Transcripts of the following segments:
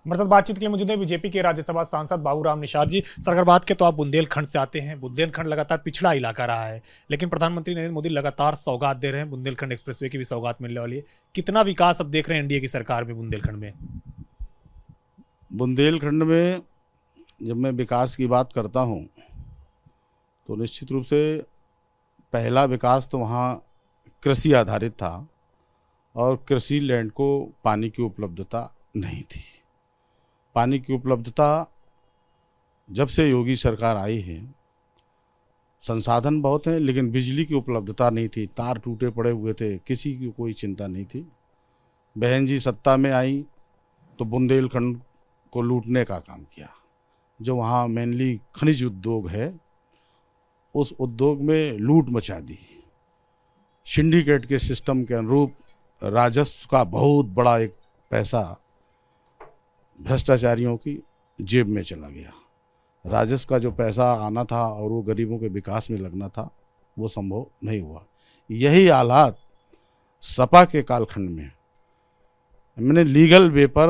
हमारे साथ बातचीत के लिए मौजूद है बीजेपी के राज्यसभा सांसद बाबूराम निषाद जी। सर, अगर बात करें तो आप बुंदेलखंड से आते हैं। बुंदेलखंड लगातार पिछड़ा इलाका रहा है, लेकिन प्रधानमंत्री नरेंद्र मोदी लगातार सौगात दे रहे हैं। बुंदेलखंड एक्सप्रेसवे की भी सौगात मिलने वाली है। कितना विकास अब देख रहे हैं एनडीए की सरकार में बुंदेलखंड में? बुंदेलखंड में जब मैं विकास की बात करता हूँ तो निश्चित रूप से पहला विकास तो वहाँ कृषि आधारित था और कृषि लैंड को पानी की उपलब्धता नहीं थी। पानी की उपलब्धता जब से योगी सरकार आई है, संसाधन बहुत हैं लेकिन बिजली की उपलब्धता नहीं थी। तार टूटे पड़े हुए थे, किसी की कोई चिंता नहीं थी। बहन जी सत्ता में आई तो बुंदेलखंड को लूटने का काम किया। जो वहाँ मेनली खनिज उद्योग है, उस उद्योग में लूट मचा दी। सिंडिकेट के सिस्टम के अनुरूप राजस्व का बहुत बड़ा एक पैसा भ्रष्टाचारियों की जेब में चला गया। राजस्व का जो पैसा आना था और वो गरीबों के विकास में लगना था, वो संभव नहीं हुआ। यही हालात सपा के कालखंड में मैंने लीगल वे पर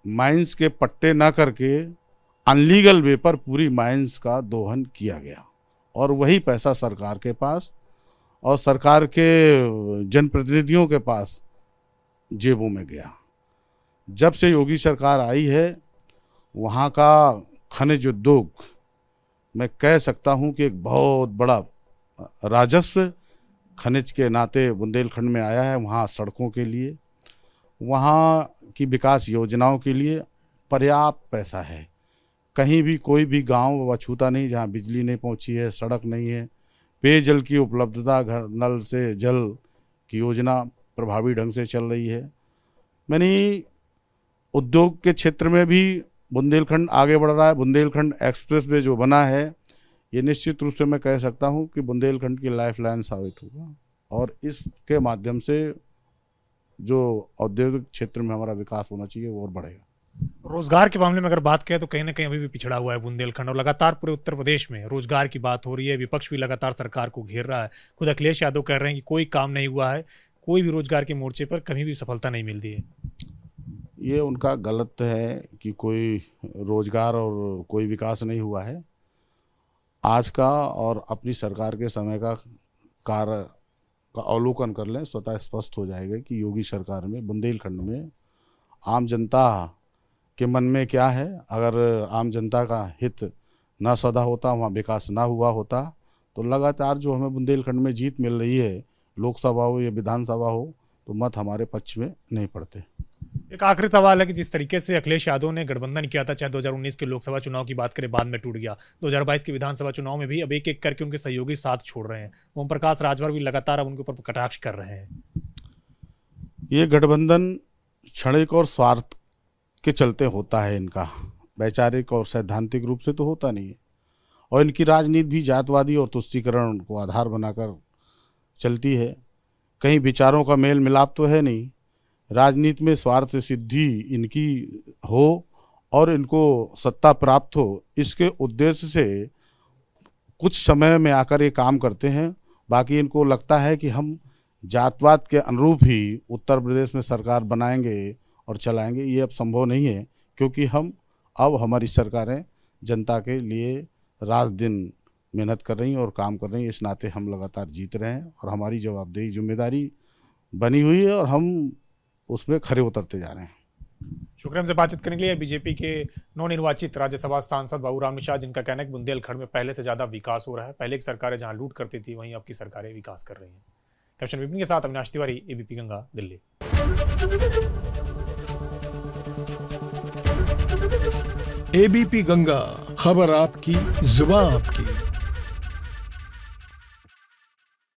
माइंस के पट्टे ना करके अनलीगल वे पर पूरी माइंस का दोहन किया गया और वही पैसा सरकार के पास और सरकार के जनप्रतिनिधियों के पास जेबों में गया। जब से योगी सरकार आई है, वहाँ का खनिज उद्योग मैं कह सकता हूँ कि एक बहुत बड़ा राजस्व खनिज के नाते बुंदेलखंड में आया है। वहाँ सड़कों के लिए, वहाँ की विकास योजनाओं के लिए पर्याप्त पैसा है। कहीं भी कोई भी गांव अछूता नहीं जहाँ बिजली नहीं पहुँची है, सड़क नहीं है, पेयजल की उपलब्धता, घर नल से जल की योजना प्रभावी ढंग से चल रही है। मैंने उद्योग के क्षेत्र में भी बुंदेलखंड आगे बढ़ रहा है। बुंदेलखंड एक्सप्रेसवे जो बना है, ये निश्चित रूप से मैं कह सकता हूँ कि बुंदेलखंड की लाइफलाइन साबित होगा और इसके माध्यम से जो औद्योगिक क्षेत्र में हमारा विकास होना चाहिए वो और बढ़ेगा। रोजगार के मामले में अगर बात करें तो कहीं ना कहीं अभी भी पिछड़ा हुआ है बुंदेलखंड, और लगातार पूरे उत्तर प्रदेश में रोजगार की बात हो रही है। विपक्ष भी लगातार सरकार को घेर रहा है। खुद अखिलेश यादव कह रहे हैं कि कोई काम नहीं हुआ है, कोई भी रोजगार के मोर्चे पर कभी भी सफलता नहीं मिलती है। ये उनका गलत है कि कोई रोजगार और कोई विकास नहीं हुआ है। आज का और अपनी सरकार के समय का कार्य का अवलोकन कर लें, स्वतः स्पष्ट हो जाएगा कि योगी सरकार में बुंदेलखंड में आम जनता के मन में क्या है। अगर आम जनता का हित ना सदा होता, वहाँ विकास ना हुआ होता, तो लगातार जो हमें बुंदेलखंड में जीत मिल रही है, लोकसभा हो या विधानसभा हो, तो मत हमारे पक्ष में नहीं पड़ते। एक आखिरी सवाल है कि जिस तरीके से अखिलेश यादव ने गठबंधन किया था, चाहे 2019 के लोकसभा चुनाव की बात करें, बाद में टूट गया। 2022 के विधानसभा चुनाव में भी अब एक एक करके उनके सहयोगी साथ छोड़ रहे हैं। ओम प्रकाश राजभर भी लगातार अब उनके ऊपर कटाक्ष कर रहे हैं। ये गठबंधन क्षणिक और स्वार्थ के चलते होता है। इनका वैचारिक और सैद्धांतिक रूप से तो होता नहीं है और इनकी राजनीति भी जातवादी और तुष्टीकरण को आधार बनाकर चलती है। कहीं विचारों का मेल मिलाप तो है नहीं। राजनीति में स्वार्थ सिद्धि इनकी हो और इनको सत्ता प्राप्त हो, इसके उद्देश्य से कुछ समय में आकर ये काम करते हैं। बाकी इनको लगता है कि हम जातवाद के अनुरूप ही उत्तर प्रदेश में सरकार बनाएंगे और चलाएंगे। ये अब संभव नहीं है, क्योंकि अब हमारी सरकारें जनता के लिए रात दिन मेहनत कर रही हैं और काम कर रही हैं। इस नाते हम लगातार जीत रहे हैं और हमारी जवाबदेही जिम्मेदारी बनी हुई है और हम उसमें खरे उतरते जा रहे हैं। शुक्रिया हमसे बातचीत करने के लिए बीजेपी के नवनिर्वाचित राज्यसभा सांसद बाबूराम निषाद, जिनका कहना है कि बुंदेलखंड में पहले से ज्यादा विकास हो रहा है। पहले की सरकारें जहां लूट करती थी, वहीं अब की सरकारें विकास कर रही हैं। कैप्शन विपिन के साथ अविनाश तिवारी, एबीपी गंगा, दिल्ली। एबीपी गंगा, खबर आपकी, जुबान आपकी।